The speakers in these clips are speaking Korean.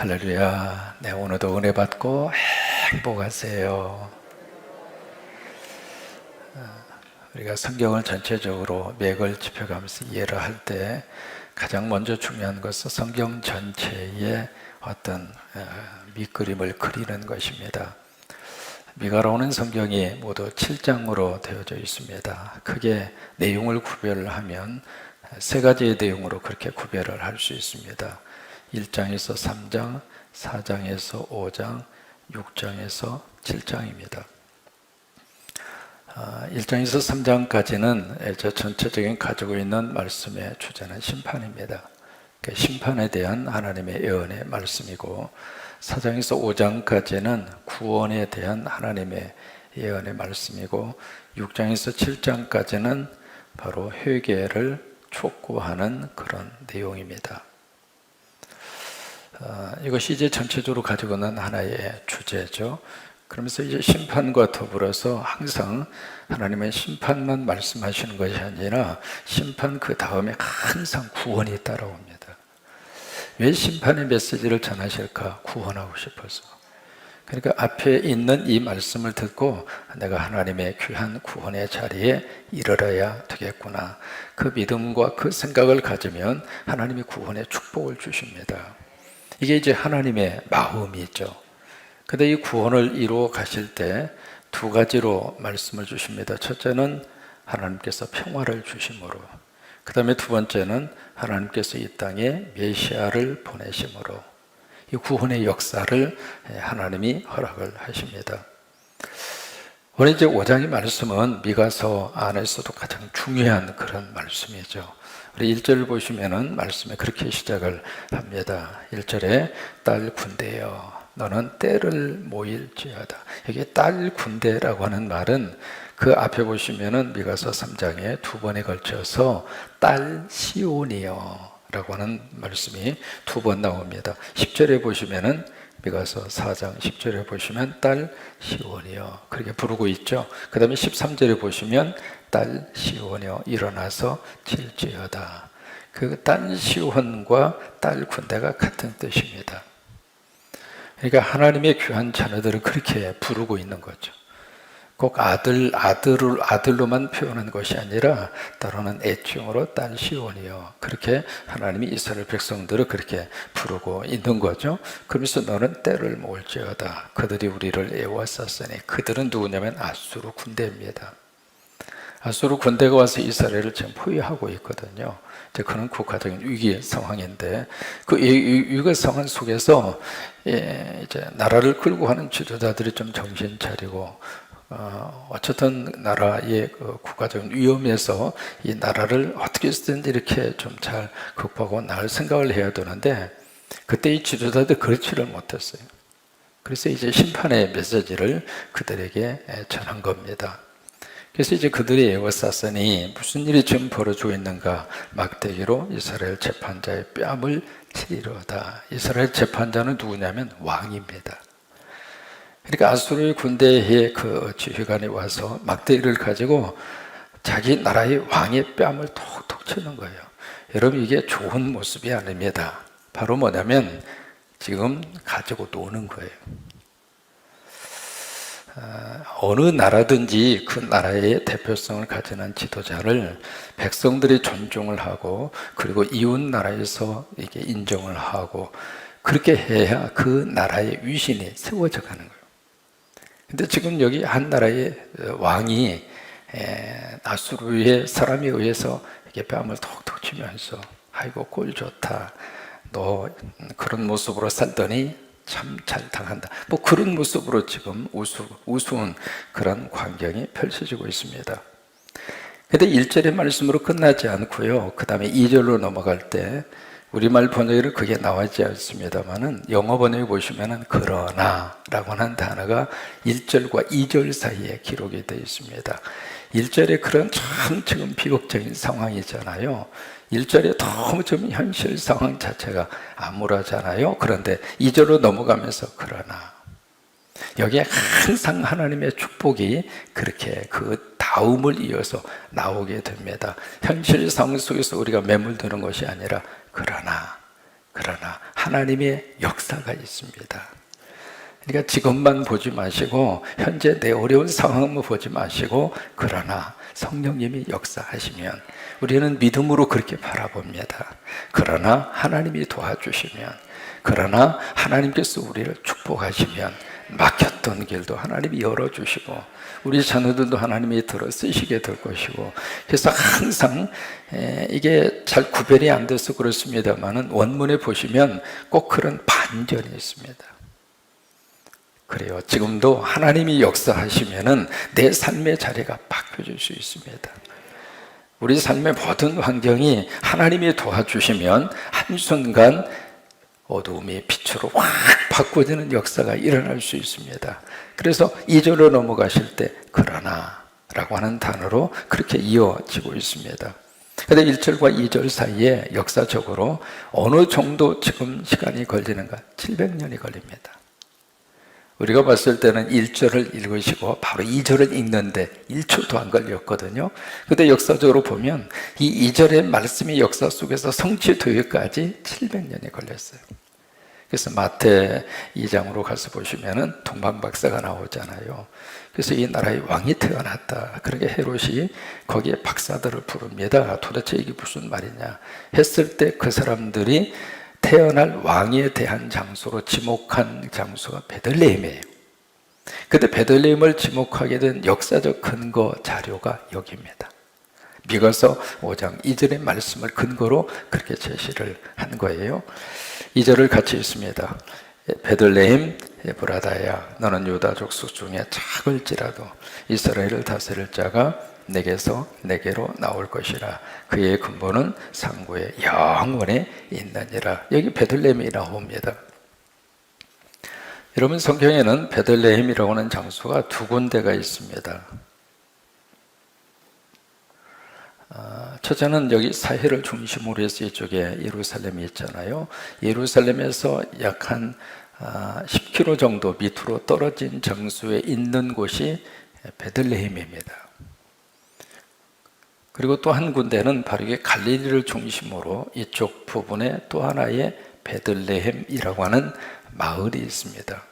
할렐루야. 네, 오늘도 은혜 받고 행복하세요. 우리가 성경을 전체적으로 맥을 짚어가면서 이해를 할 때 가장 먼저 중요한 것은 성경 전체의 어떤 밑그림을 그리는 것입니다. 미가로는 성경이 모두 7장으로 되어져 있습니다. 크게 내용을 구별을 하면 세 가지의 내용으로 그렇게 구별을 할 수 있습니다. 1장에서 3장, 4장에서 5장, 6장에서 7장입니다. 1장에서 3장까지는 저 전체적인 가지고 있는 말씀의 주제는 심판입니다. 심판에 대한 하나님의 예언의 말씀이고, 4장에서 5장까지는 구원에 대한 하나님의 예언의 말씀이고, 6장에서 7장까지는 바로 회개를 촉구하는 그런 내용입니다. 이것이 이제 전체적으로 가지고 있는 하나의 주제죠. 그러면서 이제 심판과 더불어서 항상 하나님의 심판만 말씀하시는 것이 아니라 심판 그 다음에 항상 구원이 따라옵니다. 왜 심판의 메시지를 전하실까? 구원하고 싶어서. 그러니까 앞에 있는 이 말씀을 듣고 내가 하나님의 귀한 구원의 자리에 이르러야 되겠구나. 그 믿음과 그 생각을 가지면 하나님이 구원의 축복을 주십니다. 이게 이제 하나님의 마음이죠. 근데 이 구원을 이루어 가실 때 두 가지로 말씀을 주십니다. 첫째는 하나님께서 평화를 주심으로, 그 다음에 두 번째는 하나님께서 이 땅에 메시아를 보내심으로, 이 구원의 역사를 하나님이 허락을 하십니다. 오늘 이제 5장의 말씀은 미가서 안에서도 가장 중요한 그런 말씀이죠. 우리 1절을 보시면은 말씀에 그렇게 시작을 합니다. 1절에 딸 군대여 너는 때를 모일지어다. 여기 딸 군대라고 하는 말은 그 앞에 보시면은 미가서 3장에 두 번에 걸쳐서 딸 시온이여 라고 하는 말씀이 두 번 나옵니다. 10절에 보시면은 미가서 4장 10절에 보시면 딸 시온이여 그렇게 부르고 있죠. 그 다음에 13절에 보시면 딸 시온이여 일어나서 칠지어다. 그 딸 시온과 딸 군대가 같은 뜻입니다. 그러니까 하나님의 귀한 자녀들을 그렇게 부르고 있는 거죠. 꼭 아들로만 표현한 것이 아니라 때로는 애칭으로 딸 시온이여 그렇게 하나님이 이스라엘 백성들을 그렇게 부르고 있는 거죠. 그러면서 너는 때를 모을지어다. 그들이 우리를 애워쌌으니, 그들은 누구냐면 아수르 군대입니다. 아수르 군대가 와서 이스라엘을 지금 포위하고 있거든요. 이제 그런 국가적인 위기 상황인데, 그 위기 상황 속에서 이제 나라를 끌고 가는 지도자들이 좀 정신 차리고, 어쨌든 나라의 그 국가적인 위험에서 이 나라를 어떻게 해서든지 이렇게 좀 잘 극복하고 나갈 생각을 해야 되는데, 그때 이 지도자들 그렇지를 못했어요. 그래서 이제 심판의 메시지를 그들에게 전한 겁니다. 그래서 이제 그들이 에워쌌으니 무슨 일이 지금 벌어지고 있는가? 막대기로 이스라엘 재판자의 뺨을 치리로다. 이스라엘 재판자는 누구냐면 왕입니다. 그러니까 아수르의 군대의 그 지휘관이 와서 막대기를 가지고 자기 나라의 왕의 뺨을 톡톡 치는 거예요. 여러분, 이게 좋은 모습이 아닙니다. 바로 뭐냐면 지금 가지고 노는 거예요. 어느 나라든지 그 나라의 대표성을 가지는 지도자를 백성들이 존중을 하고, 그리고 이웃 나라에서 이게 인정을 하고, 그렇게 해야 그 나라의 위신이 세워져 가는 거예요. 근데 지금 여기 한 나라의 왕이 아수르의 사람에 의해서 이렇게 뺨을 톡톡 치면서 아이고 꼴 좋다, 너 그런 모습으로 살더니 참 잘 당한다, 뭐 그런 모습으로 지금 우스운 그런 광경이 펼쳐지고 있습니다. 근데 1절의 말씀으로 끝나지 않고요, 그 다음에 2절로 넘어갈 때 우리말 번역에는 그게 나와 있지 않습니다만은 영어 번역에 보시면은 그러나 라고 하는 단어가 1절과 2절 사이에 기록이 되어 있습니다. 1절에 그런 참 지금 비극적인 상황이잖아요. 1절에 너무 좀 현실 상황 자체가 암울하잖아요. 그런데 2절로 넘어가면서 그러나, 여기에 항상 하나님의 축복이 그렇게 그 다음을 이어서 나오게 됩니다. 현실 상황 속에서 우리가 매몰되는 것이 아니라 그러나, 그러나 하나님의 역사가 있습니다. 그러니까 지금만 보지 마시고 현재 내 어려운 상황만 보지 마시고 그러나 성령님이 역사하시면 우리는 믿음으로 그렇게 바라봅니다. 그러나 하나님이 도와주시면, 그러나 하나님께서 우리를 축복하시면 막혔던 길도 하나님이 열어주시고 우리 자녀들도 하나님이 들어 쓰시게 될 것이고, 그래서 항상 이게 잘 구별이 안 돼서 그렇습니다만 원문에 보시면 꼭 그런 반전이 있습니다. 그래요. 지금도 하나님이 역사하시면은 내 삶의 자리가 바뀌어질 수 있습니다. 우리 삶의 모든 환경이 하나님이 도와주시면 한순간 어두움이 빛으로 확 바꿔지는 역사가 일어날 수 있습니다. 그래서 2절로 넘어가실 때 그러나 라고 하는 단어로 그렇게 이어지고 있습니다. 그런데 1절과 2절 사이에 역사적으로 어느 정도 지금 시간이 걸리는가? 700년이 걸립니다. 우리가 봤을 때는 1절을 읽으시고 바로 2절을 읽는데 1초도 안 걸렸거든요. 근데 역사적으로 보면 이 2절의 말씀이 역사 속에서 성취되기까지 700년이 걸렸어요. 그래서 마태 2장으로 가서 보시면은 동방박사가 나오잖아요. 그래서 이 나라의 왕이 태어났다. 그러게 헤롯이 거기에 박사들을 부릅니다. 도대체 이게 무슨 말이냐 했을 때 그 사람들이 태어날 왕에 대한 장소로 지목한 장소가 베들레헴이에요. 근데 베들레헴을 지목하게 된 역사적 근거 자료가 여기입니다. 미가서 5장 2절의 말씀을 근거로 그렇게 제시를 한 거예요. 2절을 같이 읽습니다. 베들레헴 에브라다야, 너는 유다 족속 중에 작을지라도 이스라엘을 다스릴 자가 내게서 내게로 나올 것이라. 그의 근본은 상고의 영원에 있느니라. 여기 베들레헴이 나옵니다. 여러분, 성경에는 베들레헴이라고 하는 장소가 두 군데가 있습니다. 첫째는 여기 사해를 중심으로 해서 이쪽에 예루살렘이 있잖아요. 예루살렘에서 약 한 10km 정도 밑으로 떨어진 장소에 있는 곳이 베들레헴입니다. 그리고 또 한 군데는 바로 이게 갈릴리를 중심으로 이쪽 부분에 또 하나의 베들레헴이라고 하는 마을이 있습니다.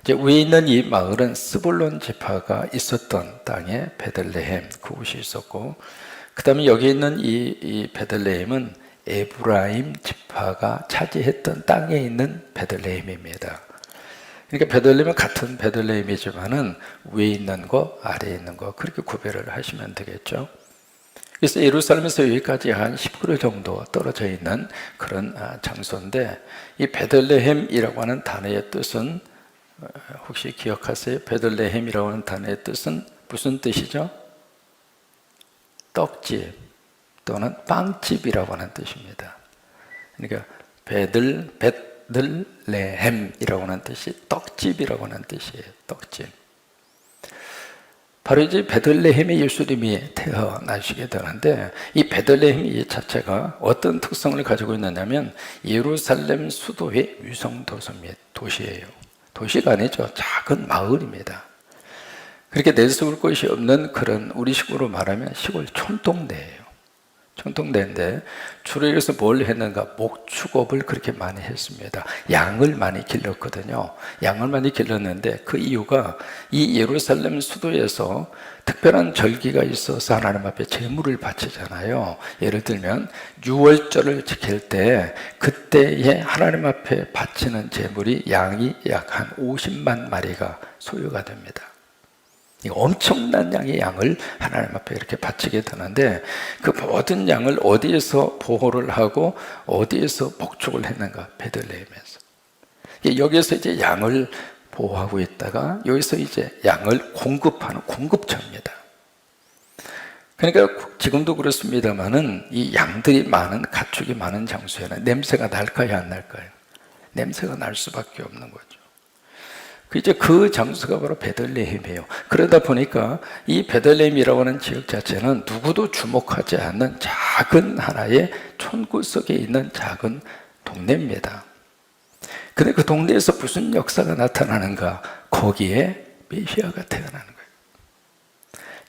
이제 위에 있는 이 마을은 스불론 지파가 있었던 땅에 베들레헴 그곳이 있었고, 그 다음에 여기 있는 이 베들레헴은 에브라임 지파가 차지했던 땅에 있는 베들레헴입니다. 그러니까 베들레헴은 같은 베들레헴이지만은 위에 있는 거, 아래에 있는 거 그렇게 구별을 하시면 되겠죠. 그래서 예루살렘에서 여기까지 한 10km 정도 떨어져 있는 그런 장소인데, 이 베들레헴이라고 하는 단어의 뜻은 혹시 기억하세요? 베들레헴이라고 하는 단어의 뜻은 무슨 뜻이죠? 떡집 또는 빵집이라고 하는 뜻입니다. 그러니까 베들레헴이라고 하는 뜻이 떡집이라고 하는 뜻이에요. 떡집. 바로 이제 베들레헴에 예수님이 태어나시게 되는데, 이 베들레헴 이 자체가 어떤 특성을 가지고 있느냐면 예루살렘 수도의 위성 도시예요. 도시가 아니죠. 작은 마을입니다. 그렇게 내세울 곳이 없는 그런, 우리식으로 말하면 시골 촌동네예요. 촌동네인데 주로 여기서 뭘 했는가? 목축업을 그렇게 많이 했습니다. 양을 많이 길렀거든요. 양을 많이 길렀는데 그 이유가 이 예루살렘 수도에서 특별한 절기가 있어서 하나님 앞에 제물을 바치잖아요. 예를 들면 유월절을 지킬 때 그때에 하나님 앞에 바치는 제물이 양이 약 한 50만 마리가 소요가 됩니다. 엄청난 양의 양을 하나님 앞에 이렇게 바치게 되는데, 그 모든 양을 어디에서 보호를 하고 어디에서 목축을 했는가? 베들레헴에서. 여기에서 이제 양을 보호하고 있다가 여기서 이제 양을 공급하는 공급처입니다. 그러니까 지금도 그렇습니다만은 이 양들이 많은, 가축이 많은 장소에는 냄새가 날까요, 안 날까요? 냄새가 날 수밖에 없는 거죠. 이제 그 장소가 바로 베들레헴이에요. 그러다 보니까 이 베들레헴이라고 하는 지역 자체는 누구도 주목하지 않는 작은 하나의 촌구석에 있는 작은 동네입니다. 근데 그 동네에서 무슨 역사가 나타나는가? 거기에 메시아가 태어나는 거예요.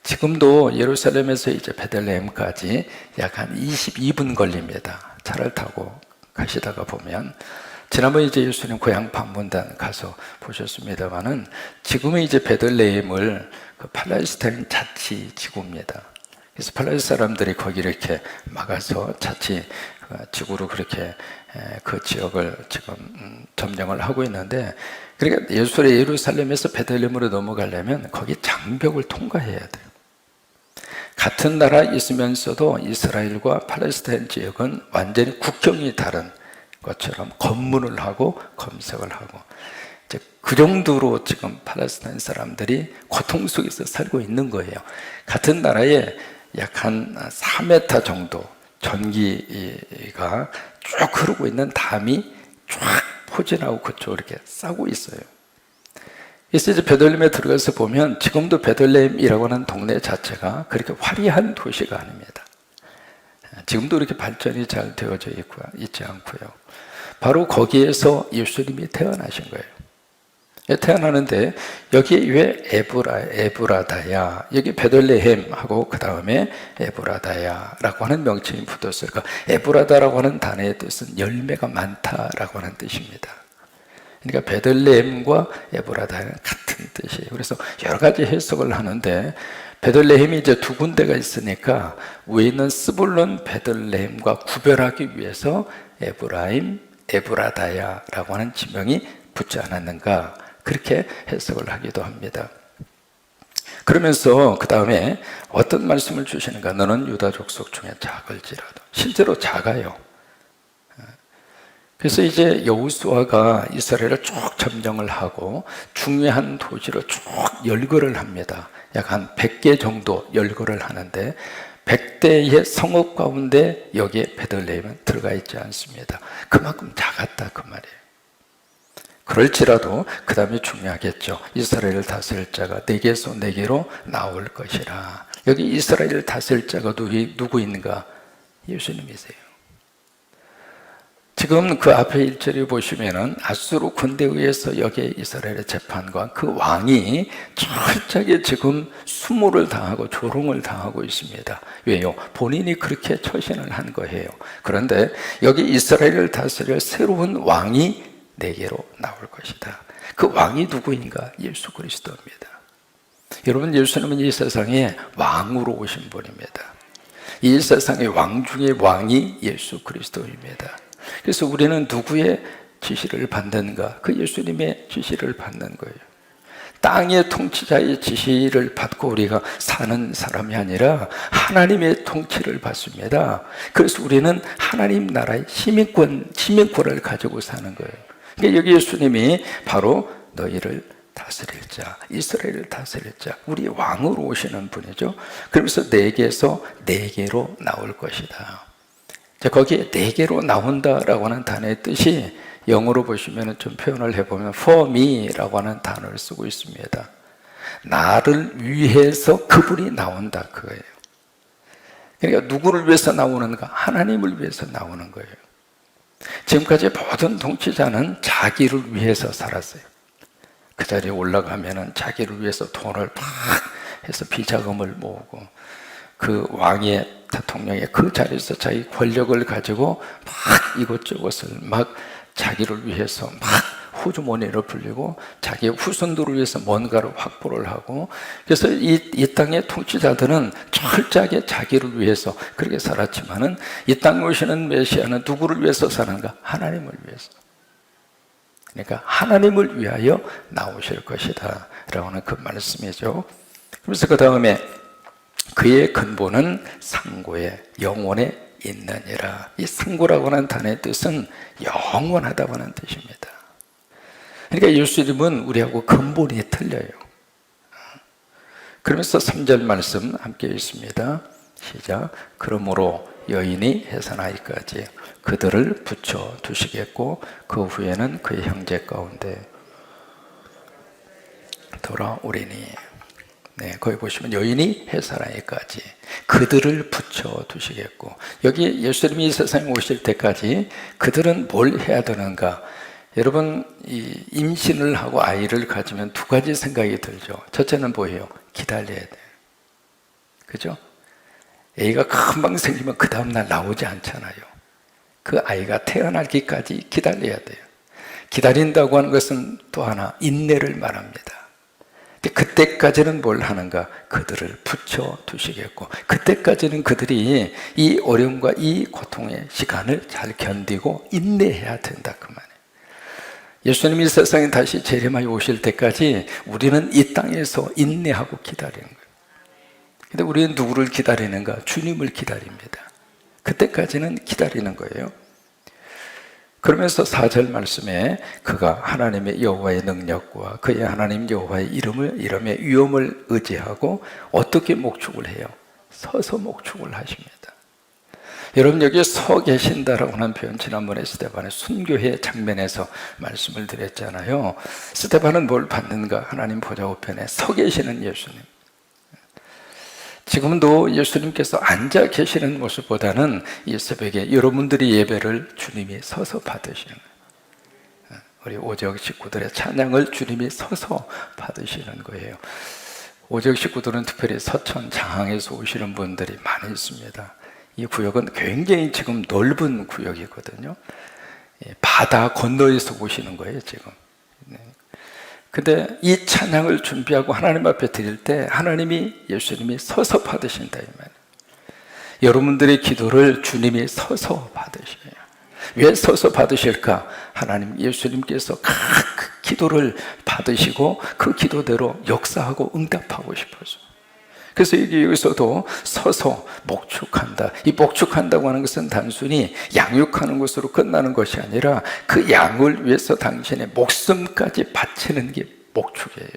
지금도 예루살렘에서 이제 베들레헴까지 약 한 22분 걸립니다. 차를 타고 가시다가 보면 지난번에 이제 예수님 고향 방문단 가서 보셨습니다만은 지금은 이제 베들레헴을 그 팔레스타인 자치 지구입니다. 그래서 팔레스타인 사람들이 거기 이렇게 막아서 자치 지구로 그렇게 그 지역을 지금 점령을 하고 있는데, 그러니까 예루살렘에서 베들레헴으로 넘어가려면 거기 장벽을 통과해야 돼요. 같은 나라에 있으면서도 이스라엘과 팔레스타인 지역은 완전히 국경이 다른 것처럼 검문을 하고 검색을 하고, 이제 그 정도로 지금 팔레스타인 사람들이 고통 속에서 살고 있는 거예요. 같은 나라에 약 한 4m 정도 전기가 쭉 흐르고 있는 담이 쫙 포진하고 그쪽으로 이렇게 싸고 있어요. 그래서 이제 베들레헴에 들어가서 보면 지금도 베들레헴이라고 하는 동네 자체가 그렇게 화려한 도시가 아닙니다. 지금도 이렇게 발전이 잘 되어져 있지 않고요. 바로 거기에서 예수님이 태어나신 거예요. 태어나는데 여기 왜 에브라다야, 여기 베들레헴하고 그 다음에 에브라다야라고 하는 명칭이 붙었을까? 에브라다라고 하는 단어의 뜻은 열매가 많다라고 하는 뜻입니다. 그러니까 베들레헴과 에브라다는 같은 뜻이에요. 그래서 여러 가지 해석을 하는데, 베들레헴이 이제 두 군데가 있으니까 위에 있는 스불론 베들레헴과 구별하기 위해서 에브라임, 에브라다야라고 하는 지명이 붙지 않았는가, 그렇게 해석을 하기도 합니다. 그러면서 그 다음에 어떤 말씀을 주시는가? 너는 유다 족속 중에 작을지라도. 실제로 작아요. 그래서 이제 여호수아가 이스라엘을 쭉 점령을 하고 중요한 도시로 쭉 열거를 합니다. 약 한 100개 정도 열거를 하는데 100대의 성읍 가운데 여기에 베들레헴은 들어가 있지 않습니다. 그만큼 작았다 그 말이에요. 그럴지라도 그 다음에 중요하겠죠. 이스라엘을 다스릴 자가 네개에서 네개로 나올 것이라. 여기 이스라엘을 다스릴 자가 누구 있는가? 예수님이세요. 지금 그 앞에 1절에 보시면은 아수르 군대에 의해서 여기에 이스라엘의 재판과 그 왕이 철저하게 지금 수모를 당하고 조롱을 당하고 있습니다. 왜요? 본인이 그렇게 처신을 한 거예요. 그런데 여기 이스라엘을 다스릴 새로운 왕이 네개로 나올 것이다. 그 왕이 누구인가? 예수 그리스도입니다. 여러분, 예수님은 이 세상에 왕으로 오신 분입니다. 이 세상의 왕 중의 왕이 예수 그리스도입니다. 그래서 우리는 누구의 지시를 받는가? 그 예수님의 지시를 받는 거예요. 땅의 통치자의 지시를 받고 우리가 사는 사람이 아니라 하나님의 통치를 받습니다. 그래서 우리는 하나님 나라의 시민권을 가지고 사는 거예요. 그러니까 여기 예수님이 바로 너희를 다스릴 자, 이스라엘을 다스릴 자, 우리 왕으로 오시는 분이죠. 그러면서 네개에서 네개로 나올 것이다. 자, 거기에 네개로 나온다라고 하는 단어의 뜻이 영어로 보시면 좀 표현을 해보면 for me라고 하는 단어를 쓰고 있습니다. 나를 위해서 그분이 나온다 그거예요. 그러니까 누구를 위해서 나오는가? 하나님을 위해서 나오는 거예요. 지금까지 모든 통치자는 자기를 위해서 살았어요. 그 자리에 올라가면은 자기를 위해서 돈을 막 해서 비자금을 모으고, 그 왕의 대통령의 그 자리에서 자기 권력을 가지고 막 이것저것을 막 자기를 위해서 막 호주머니를 불리고 자기의 후손들을 위해서 뭔가를 확보를 하고, 그래서 이 땅의 통치자들은 철저하게 자기를 위해서 그렇게 살았지만은 이 땅에 오시는 메시아는 누구를 위해서 사는가? 하나님을 위해서. 그러니까 하나님을 위하여 나오실 것이다 라고 하는 그 말씀이죠. 그래서 그 다음에 그의 근본은 상고에 영원에 있느니라. 이 상고라고 하는 단어의 뜻은 영원하다고 하는 뜻입니다. 그러니까 예수님은 우리하고 근본이 틀려요. 그러면서 3절 말씀 함께 있습니다. 시작. 그러므로 여인이 해산하기까지 그들을 붙여 두시겠고 그 후에는 그의 형제 가운데 돌아오리니. 네, 거기 보시면 여인이 해산하기까지 그들을 붙여 두시겠고, 여기 예수님이 이 세상에 오실 때까지 그들은 뭘 해야 되는가? 여러분, 이 임신을 하고 아이를 가지면 두 가지 생각이 들죠. 첫째는 뭐예요? 기다려야 돼요. 그죠? 애가 금방 생기면 그 다음날 나오지 않잖아요. 그 아이가 태어나기까지 기다려야 돼요. 기다린다고 하는 것은 또 하나 인내를 말합니다. 근데 그때까지는 뭘 하는가? 그들을 붙여두시겠고, 그때까지는 그들이 이 어려움과 이 고통의 시간을 잘 견디고 인내해야 된다, 그 말이에요. 예수님이 세상에 다시 재림하여 오실 때까지 우리는 이 땅에서 인내하고 기다리는 거예요. 근데 우리는 누구를 기다리는가? 주님을 기다립니다. 그때까지는 기다리는 거예요. 그러면서 4절 말씀에 그가 하나님의 여호와의 능력과 그의 하나님 여호와의 이름의 위엄을 의지하고 어떻게 목축을 해요? 서서 목축을 하십니다. 여러분, 여기 서 계신다라고 하는 표현, 지난번에 스데반의 순교회 장면에서 말씀을 드렸잖아요. 스데반은 뭘 받는가? 하나님 보좌 우편에 서 계시는 예수님. 지금도 예수님께서 앉아 계시는 모습보다는 이 새벽에 여러분들이 예배를 주님이 서서 받으시는 거예요. 우리 오적 식구들의 찬양을 주님이 서서 받으시는 거예요. 오적 식구들은 특별히 서천 장항에서 오시는 분들이 많이 있습니다. 이 구역은 굉장히 지금 넓은 구역이거든요. 바다 건너에서 오시는 거예요, 지금. 근데 이 찬양을 준비하고 하나님 앞에 드릴 때 하나님이, 예수님이 서서 받으신다, 이 말이에요. 여러분들의 기도를 주님이 서서 받으셔요. 왜 서서 받으실까? 하나님, 예수님께서 그 기도를 받으시고 그 기도대로 역사하고 응답하고 싶어서. 그래서 여기서도 서서 목축한다. 이 목축한다고 하는 것은 단순히 양육하는 것으로 끝나는 것이 아니라 그 양을 위해서 당신의 목숨까지 바치는 게 목축이에요.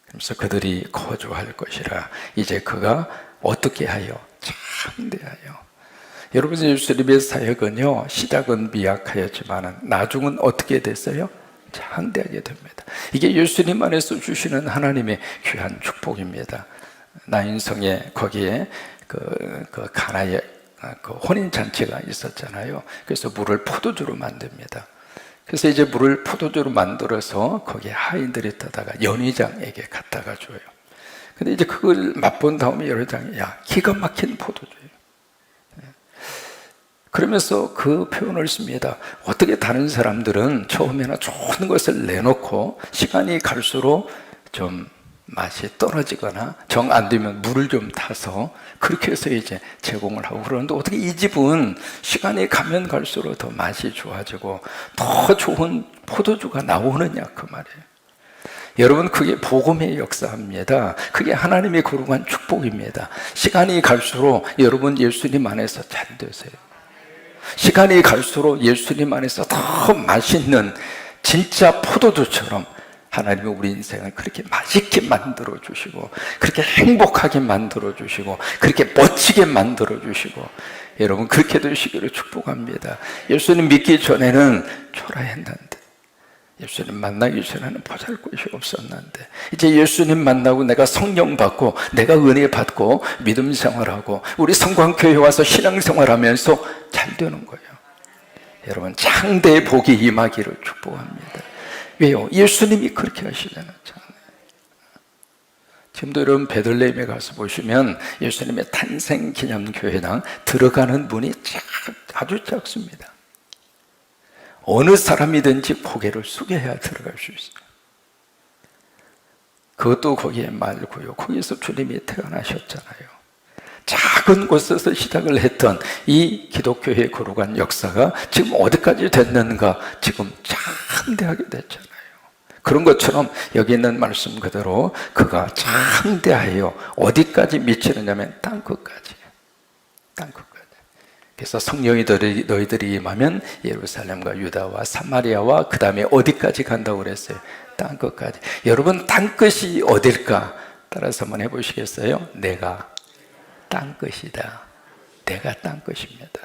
그래서 그들이 거주할 것이라 이제 그가 어떻게 하여? 창대하여. 여러분, 예수님의 사역은요, 시작은 미약하였지만 나중은 어떻게 됐어요? 창대하게 됩니다. 이게 예수님 안에서 주시는 하나님의 귀한 축복입니다. 나인성에 거기에 그 가나의 그 혼인 잔치가 있었잖아요. 그래서 물을 포도주로 만듭니다. 그래서 이제 물을 포도주로 만들어서 거기에 하인들이 떠다가 연회장에게 갖다가 줘요. 근데 이제 그걸 맛본 다음에 연회장이, 야, 기가 막힌 포도주예요. 그러면서 그 표현을 씁니다. 어떻게 다른 사람들은 처음에는 좋은 것을 내놓고 시간이 갈수록 좀 맛이 떨어지거나 정 안 되면 물을 좀 타서 그렇게 해서 이제 제공을 하고 그러는데, 어떻게 이 집은 시간이 가면 갈수록 더 맛이 좋아지고 더 좋은 포도주가 나오느냐, 그 말이에요. 여러분, 그게 복음의 역사입니다. 그게 하나님의 거룩한 축복입니다. 시간이 갈수록 여러분 예수님 안에서 잘 되세요. 시간이 갈수록 예수님 안에서 더 맛있는 진짜 포도주처럼 하나님이 우리 인생을 그렇게 맛있게 만들어 주시고, 그렇게 행복하게 만들어 주시고, 그렇게 멋지게 만들어 주시고, 여러분 그렇게 되시기를 축복합니다. 예수님 믿기 전에는 초라했는데, 예수님 만나기 전에는 보잘것이 없었는데, 이제 예수님 만나고 내가 성령 받고 내가 은혜 받고 믿음 생활하고 우리 성광교회 와서 신앙생활하면서 잘 되는 거예요. 여러분, 창대의 복이 임하기를 축복합니다. 왜요? 예수님이 그렇게 하시잖아요. 지금도 여러분 베들레헴에 가서 보시면 예수님의 탄생기념교회당 들어가는 문이 아주 작습니다. 어느 사람이든지 고개를 숙여야 들어갈 수 있어요. 그것도 거기에 말고요, 거기서 주님이 태어나셨잖아요. 작은 곳에서 시작을 했던 이 기독교의 거룩한 역사가 지금 어디까지 됐는가? 지금 창대하게 됐잖아요. 그런 것처럼 여기 있는 말씀 그대로 그가 창대하여 어디까지 미치느냐면 땅끝까지. 땅끝까지. 그래서 성령이 너희들이 임하면 예루살렘과 유다와 사마리아와 그 다음에 어디까지 간다고 그랬어요? 땅끝까지. 여러분, 땅끝이 어딜까? 따라서 한번 해보시겠어요? 내가 땅끝이다. 내가 땅끝입니다.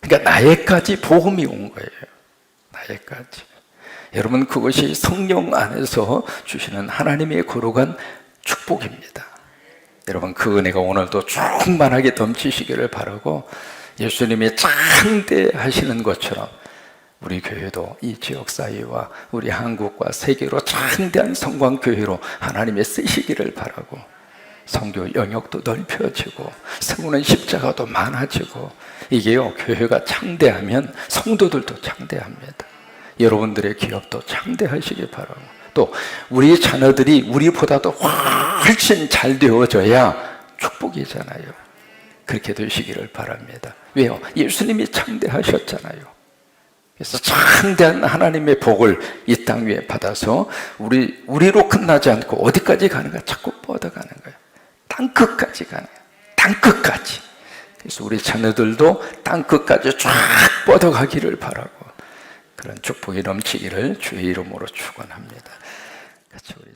그러니까 나에까지 복음이 온 거예요. 나에까지. 여러분, 그것이 성령 안에서 주시는 하나님의 거룩한 축복입니다. 여러분, 그 은혜가 오늘도 충만하게 넘치시기를 바라고, 예수님이 창대하시는 것처럼 우리 교회도 이 지역사회와 우리 한국과 세계로 창대한 성광교회로 하나님의 쓰시기를 바라고, 성교 영역도 넓혀지고 세우는 십자가도 많아지고 이게요 교회가 창대하면 성도들도 창대합니다. 여러분들의 기업도 창대하시기 바라고 또 우리 자녀들이 우리보다도 훨씬 잘 되어져야 축복이잖아요. 그렇게 되시기를 바랍니다. 왜요? 예수님이 창대하셨잖아요. 그래서 창대한 하나님의 복을 이 땅 위에 받아서 우리로 끝나지 않고 어디까지 가는가? 자꾸 뻗어가는 거예요. 땅끝까지 가는 거예요. 땅끝까지. 그래서 우리 자녀들도 땅끝까지 쫙 뻗어가기를 바라고 그런 축복이 넘치기를 주의 이름으로 축원합니다. 같이 우리